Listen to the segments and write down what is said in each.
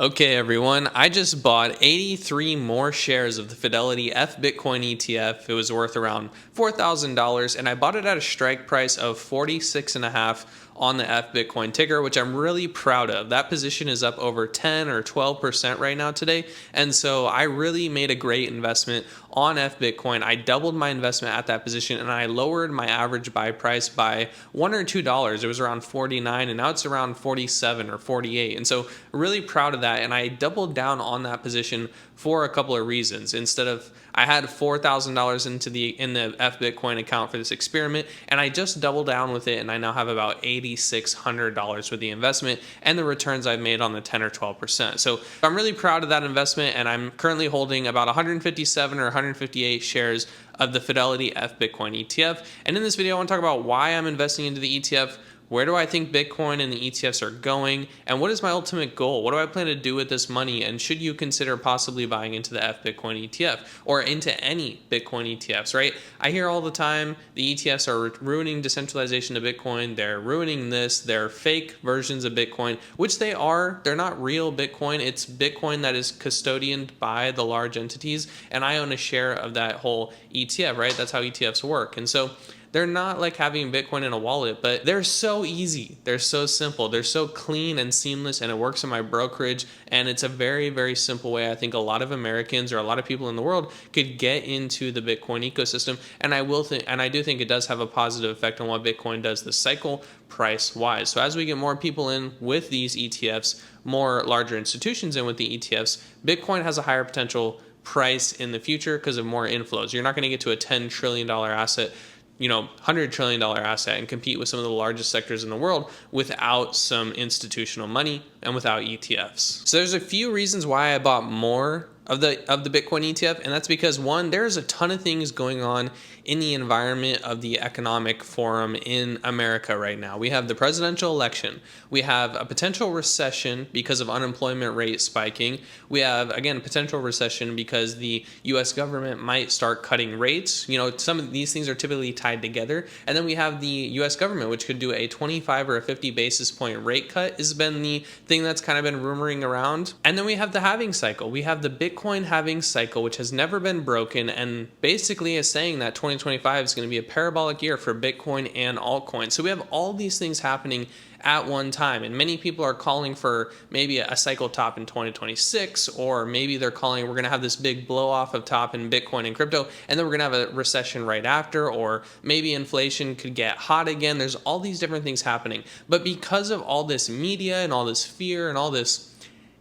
Okay, everyone, I just bought 83 more shares of the Fidelity FBTC ETF. It was worth around $4,000, and I bought it at a strike price of 46.5 on the FBTC ticker, which I'm really proud of. That position is up over 10 or 12% right now today, and so I really made a great investment on FBTC. I doubled my investment at that position, and I lowered my average buy price by $1 or $2. It was around 49, and now it's around 47 or 48, and so really proud of that. And I doubled down on that position for a couple of reasons. Instead of, I had $4,000 in the FBTC account for this experiment, and I just doubled down with it, and I now have about $8,600 with the investment and the returns I've made on the 10 or 12%. So I'm really proud of that investment, and I'm currently holding about 157 or 158 shares of the Fidelity FBTC ETF. And in this video, I want to talk about why I'm investing into the ETF. Where do I think Bitcoin and the ETFs are going? And what is my ultimate goal? What do I plan to do with this money? And should you consider possibly buying into the FBTC ETF or into any Bitcoin ETFs, right? I hear all the time the ETFs are ruining decentralization of Bitcoin. They're ruining this. They're fake versions of Bitcoin, which they are. They're not real Bitcoin. It's Bitcoin that is custodianed by the large entities. And I own a share of that whole ETF, right? That's how ETFs work. And so they're not like having Bitcoin in a wallet, but they're so easy. They're so simple. They're so clean and seamless, and it works in my brokerage. And it's a very, very simple way I think a lot of Americans or a lot of people in the world could get into the Bitcoin ecosystem. And I do think it does have a positive effect on what Bitcoin does this cycle price wise. So as we get more people in with these ETFs, more larger institutions in with the ETFs, Bitcoin has a higher potential price in the future because of more inflows. You're not going to get to a $10 trillion asset, $100 trillion asset and compete with some of the largest sectors in the world without some institutional money and without ETFs. So there's a few reasons why I bought more of the Bitcoin ETF, and that's because one, there's a ton of things going on in the environment of the economic forum in America right now. We have the presidential election. We have a potential recession because of unemployment rate spiking. We have, again, a potential recession because the US government might start cutting rates. Some of these things are typically tied together. And then we have the US government, which could do a 25 or a 50 basis point rate cut, has been the thing that's kind of been rumoring around. And then we have the halving cycle. We have the Bitcoin halving cycle, which has never been broken, and basically is saying that 2025 is going to be a parabolic year for Bitcoin and altcoins. So we have all these things happening at one time, and many people are calling for maybe a cycle top in 2026, or maybe they're calling we're going to have this big blow off of top in Bitcoin and crypto, and then we're going to have a recession right after, or maybe inflation could get hot again. There's all these different things happening, but because of all this media and all this fear and all this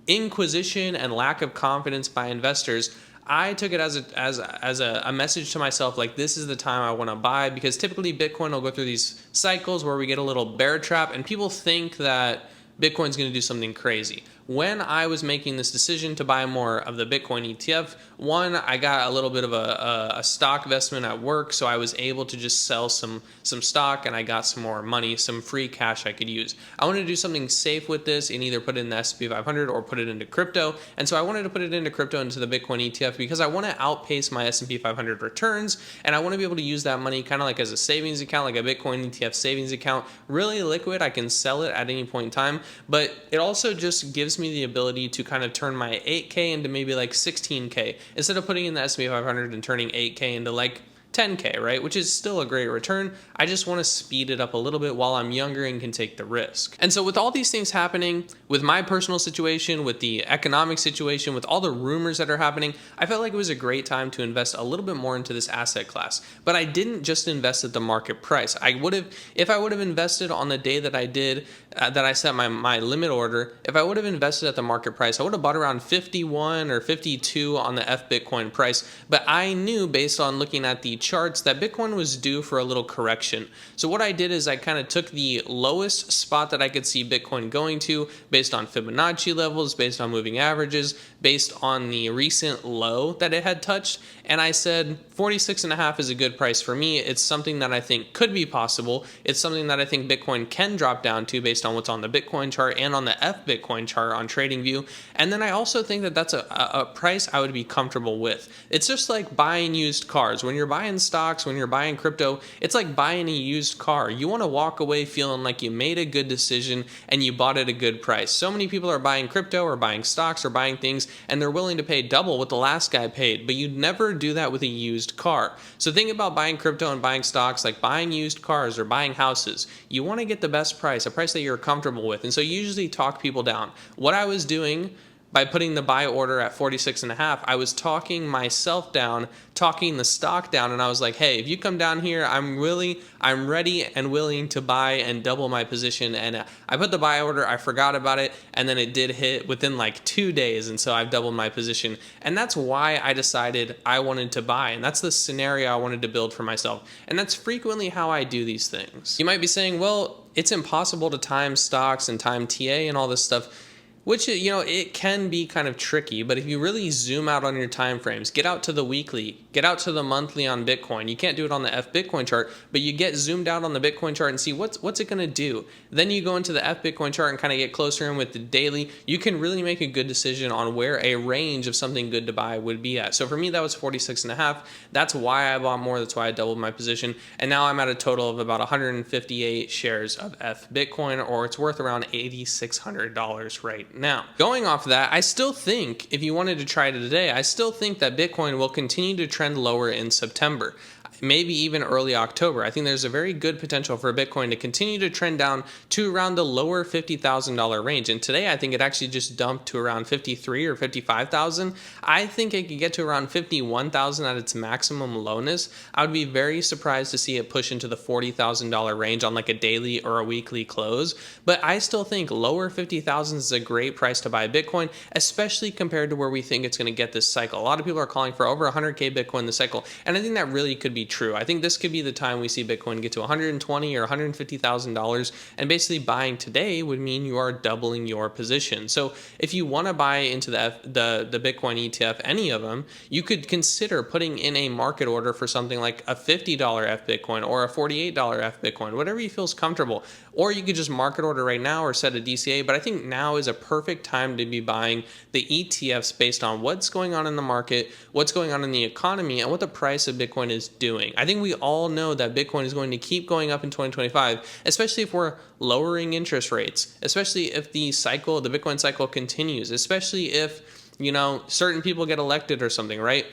inquisition and lack of confidence by investors, I took it as a message to myself, like, this is the time I want to buy, because typically Bitcoin will go through these cycles where we get a little bear trap and people think that Bitcoin's going to do something crazy. When I was making this decision to buy more of the Bitcoin ETF, one, I got a little bit of a stock investment at work, so I was able to just sell some stock, and I got some more money, some free cash I could use. I wanted to do something safe with this and either put it in the S&P 500 or put it into crypto, and so I wanted to put it into crypto, into the Bitcoin ETF, because I want to outpace my S&P 500 returns, and I want to be able to use that money kind of like as a savings account, like a Bitcoin ETF savings account, really liquid. I can sell it at any point in time, but it also just gives me the ability to kind of turn my 8K into maybe like 16K instead of putting in the S&P 500 and turning 8K into like 10K, right? Which is still a great return. I just want to speed it up a little bit while I'm younger and can take the risk. And so with all these things happening, with my personal situation, with the economic situation, with all the rumors that are happening, I felt like it was a great time to invest a little bit more into this asset class. But I didn't just invest at the market price. If I would have invested on the day that I did, that I set my limit order, if I would have invested at the market price, I would have bought around 51 or 52 on the FBTC price. But I knew, based on looking at the charts, that Bitcoin was due for a little correction. So what I did is I kind of took the lowest spot that I could see Bitcoin going to based on Fibonacci levels, based on moving averages, based on the recent low that it had touched, and I said 46.5 is a good price for me. It's something that I think could be possible. It's something that I think Bitcoin can drop down to based on what's on the Bitcoin chart and on the FBTC chart on TradingView. And then I also think that that's a price I would be comfortable with. It's just like buying used cars. When you're buying buying stocks, when you're buying crypto, it's like buying a used car. You want to walk away feeling like you made a good decision and you bought at a good price. So many people are buying crypto or buying stocks or buying things, and they're willing to pay double what the last guy paid, but you'd never do that with a used car. So think about buying crypto and buying stocks like buying used cars or buying houses. You want to get the best price, a price that you're comfortable with. And so you usually talk people down. What I was doing by putting the buy order at 46.5, I was talking myself down, talking the stock down, and I was like, hey, if you come down here, I'm ready and willing to buy and double my position. And I put the buy order, I forgot about it, and then it did hit within like 2 days, and so I've doubled my position. And that's why I decided I wanted to buy, and that's the scenario I wanted to build for myself. And that's frequently how I do these things. You might be saying, well, it's impossible to time stocks and time TA and all this stuff, which, you know, it can be kind of tricky, but if you really zoom out on your time frames, get out to the weekly, get out to the monthly on Bitcoin. You can't do it on the FBitcoin chart, but you get zoomed out on the Bitcoin chart and see what's it going to do. Then you go into the FBitcoin chart and kind of get closer in with the daily. You can really make a good decision on where a range of something good to buy would be at. So for me, that was 46.5. That's why I bought more. That's why I doubled my position. And now I'm at a total of about 158 shares of FBitcoin, or it's worth around $8,600 right now. Going off of that, I still think, if you wanted to try it today, I still think that Bitcoin will continue to trend lower in September, maybe even early October. I think there's a very good potential for Bitcoin to continue to trend down to around the lower $50,000 range. And today, I think it actually just dumped to around 53 or 55,000. I think it could get to around 51,000 at its maximum lowness. I would be very surprised to see it push into the $40,000 range on like a daily or a weekly close. But I still think lower 50,000 is a great price to buy Bitcoin, especially compared to where we think it's going to get this cycle. A lot of people are calling for over 100K Bitcoin this cycle, and I think that really could be true. I think this could be the time we see Bitcoin get to $120,000 or $150,000, and basically buying today would mean you are doubling your position. So if you want to buy into the Bitcoin ETF, any of them, you could consider putting in a market order for something like a $50 FBitcoin or a $48 FBitcoin, whatever you feel is comfortable. Or you could just market order right now or set a DCA, but I think now is a perfect time to be buying the ETFs based on what's going on in the market, what's going on in the economy, and what the price of Bitcoin is doing. I think we all know that Bitcoin is going to keep going up in 2025, especially if we're lowering interest rates, especially if the Bitcoin cycle continues, especially if, you know, certain people get elected or something, right?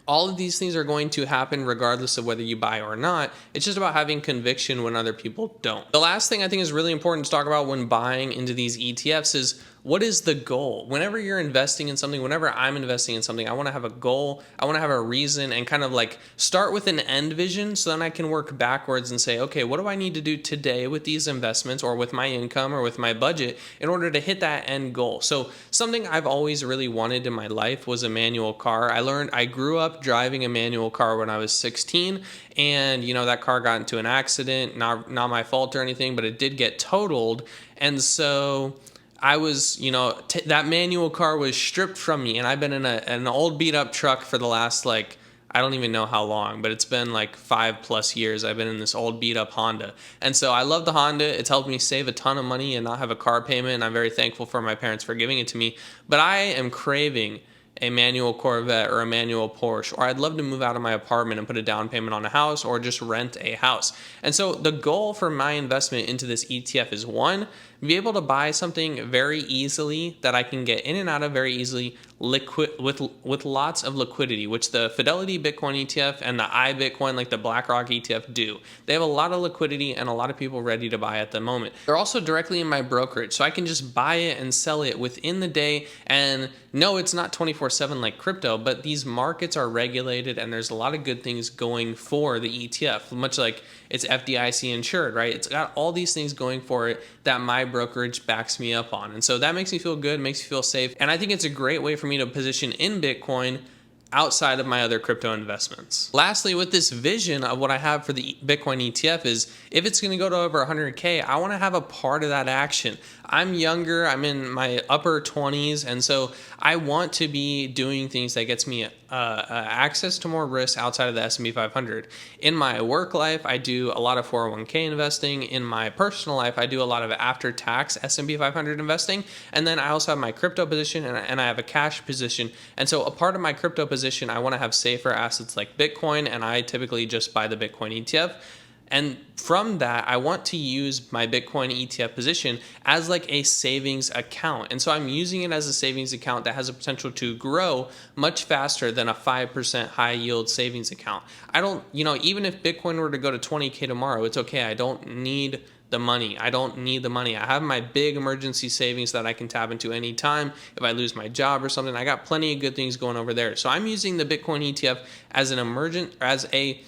All of these things are going to happen regardless of whether you buy or not. It's just about having conviction when other people don't. The last thing I think is really important to talk about when buying into these ETFs is, what is the goal? Whenever you're investing in something, whenever I'm investing in something, I want to have a goal, I want to have a reason, and kind of like start with an end vision, so then I can work backwards and say, okay, what do I need to do today with these investments or with my income or with my budget in order to hit that end goal? So something I've always really wanted in my life was a manual car. I grew up driving a manual car when I was 16, and you know, that car got into an accident, not my fault or anything, but it did get totaled. And so I was, you know, that manual car was stripped from me, and I've been in an old beat up truck for the last, like, I don't even know how long, but it's been like 5+ years. I've been in this old beat up Honda. And so I love the Honda. It's helped me save a ton of money and not have a car payment. And I'm very thankful for my parents for giving it to me. But I am craving a manual Corvette or a manual Porsche, or I'd love to move out of my apartment and put a down payment on a house or just rent a house. And so the goal for my investment into this ETF is, one, be able to buy something very easily that I can get in and out of very easily, with lots of liquidity, which the Fidelity Bitcoin ETF and the iBitcoin, like the BlackRock ETF, do. They have a lot of liquidity and a lot of people ready to buy at the moment. They're also directly in my brokerage, so I can just buy it and sell it within the day. And no, it's not 24/7 like crypto, but these markets are regulated and there's a lot of good things going for the ETF, much like it's FDIC insured, right? It's got all these things going for it that my brokerage backs me up on. And so that makes me feel good, makes me feel safe. And I think it's a great way for me to position in Bitcoin outside of my other crypto investments. Lastly, with this vision of what I have for the Bitcoin ETF is, if it's going to go to over 100K, I want to have a part of that action. I'm younger, I'm in my upper 20s, and so I want to be doing things that gets me access to more risk outside of the S&P 500. In my work life, I do a lot of 401k investing. In my personal life, I do a lot of after-tax S&P 500 investing, and then I also have my crypto position and I have a cash position. And so a part of my crypto position, I want to have safer assets like Bitcoin, and I typically just buy the Bitcoin ETF. And from that, I want to use my Bitcoin ETF position as like a savings account. And so I'm using it as a savings account that has a potential to grow much faster than a 5% high yield savings account. I don't, even if Bitcoin were to go to 20K tomorrow, it's okay. I don't need the money. I don't need the money. I have my big emergency savings that I can tap into anytime if I lose my job or something. I got plenty of good things going over there. So I'm using the Bitcoin ETF as as a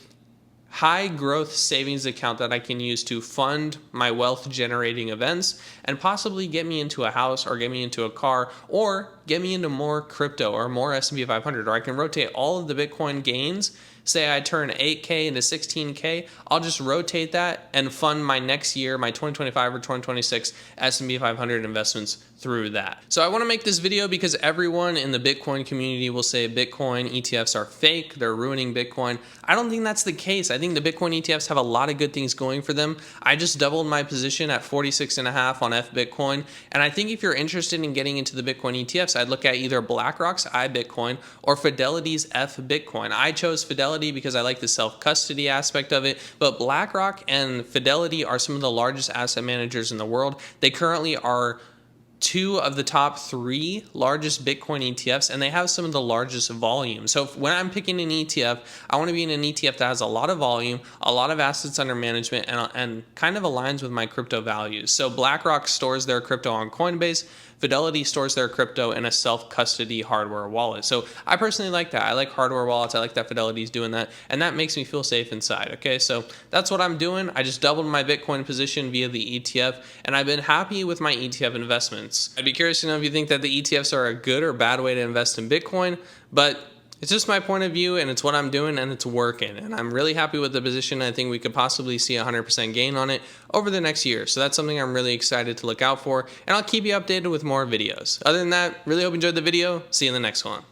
high growth savings account that I can use to fund my wealth generating events and possibly get me into a house or get me into a car or get me into more crypto or more S&P 500, or I can rotate all of the Bitcoin gains. Say I turn 8K into 16K, I'll just rotate that and fund my next year, my 2025 or 2026 S&P 500 investments through that. So I want to make this video because everyone in the Bitcoin community will say Bitcoin ETFs are fake, they're ruining Bitcoin. I don't think that's the case. I think the Bitcoin ETFs have a lot of good things going for them. I just doubled my position at 46.5 on FBitcoin, and I think if you're interested in getting into the Bitcoin ETFs, I'd look at either BlackRock's iBitcoin or Fidelity's FBitcoin. I chose Fidelity because I like the self-custody aspect of it, but BlackRock and Fidelity are some of the largest asset managers in the world. They currently are two of the top three largest Bitcoin ETFs, and they have some of the largest volume. So when I'm picking an ETF, I want to be in an ETF that has a lot of volume, a lot of assets under management, and kind of aligns with my crypto values. So BlackRock stores their crypto on Coinbase. Fidelity stores their crypto in a self-custody hardware wallet. So I personally like that. I like hardware wallets. I like that Fidelity's doing that, and that makes me feel safe inside. Okay, so that's what I'm doing. I just doubled my Bitcoin position via the ETF, and I've been happy with my ETF investments. I'd be curious to know if you think that the ETFs are a good or bad way to invest in Bitcoin, but it's just my point of view, and it's what I'm doing, and it's working. And I'm really happy with the position. I think we could possibly see a 100% gain on it over the next year. So that's something I'm really excited to look out for, and I'll keep you updated with more videos. Other than that, really hope you enjoyed the video. See you in the next one.